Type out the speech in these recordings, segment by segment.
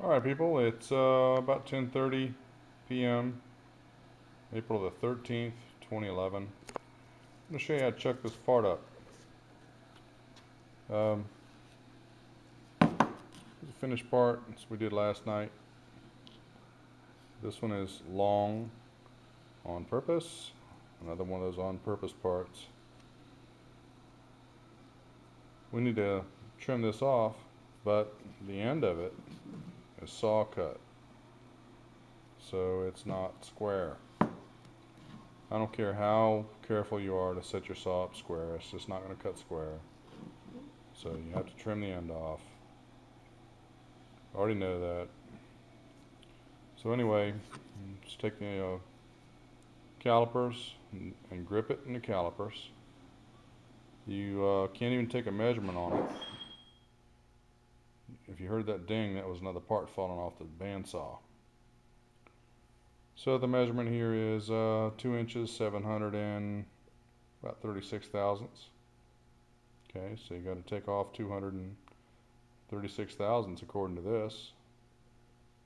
Alright people, it's about 10:30 p.m. April the 13th, 2011. I'm going to show you how to chuck this part up. Um, Here's a finished part, as we did last night. This one is long on purpose. Another one of those on purpose parts. We need to trim this off, but the end of it is saw cut, so it's not square. I don't care how careful you are to set your saw up square, it's just not going to cut square. So you have to trim the end off. I already know that. So anyway, just take the calipers and grip it in the calipers. You can't even take a measurement on it. If you heard that ding, that was another part falling off the bandsaw. So the measurement here is 2 inches, 700 and about 36 thousandths. Okay, so you got to take off 236 thousandths according to this,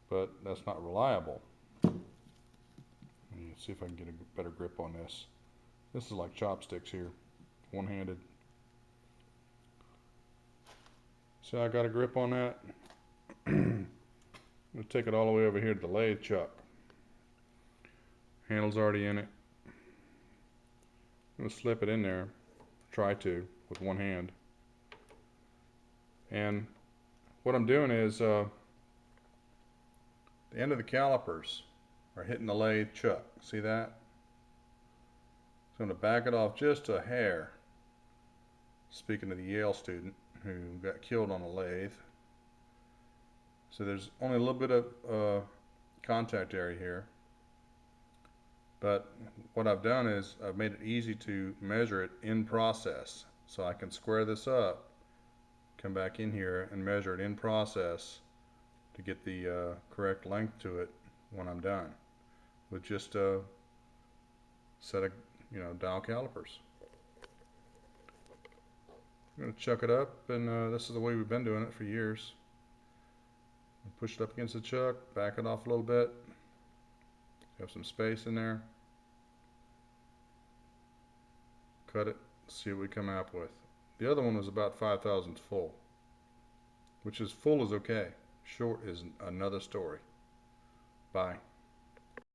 but that's not reliable. Let me see if I can get a better grip on this. This is like chopsticks here, one-handed. So I got a grip on that. I'm going to take it all the way over here to the lathe chuck. Handle's already in it. I'm going to slip it in there, try to, with one hand. And what I'm doing is the end of the calipers are hitting the lathe chuck. See that? So I'm going to back it off just a hair. Speaking of the Yale student who got killed on a lathe. So there's only a little bit of contact area here. But what I've done is I've made it easy to measure it in process. So I can square this up, come back in here and measure it in process to get the correct length to it when I'm done with just a set of dial calipers. I'm going to chuck it up, and this is the way we've been doing it for years. Push it up against the chuck, back it off a little bit, have some space in there, cut it, see what we come up with. The other one was about 5 thousandths full, which is full is okay. Short is another story. Bye.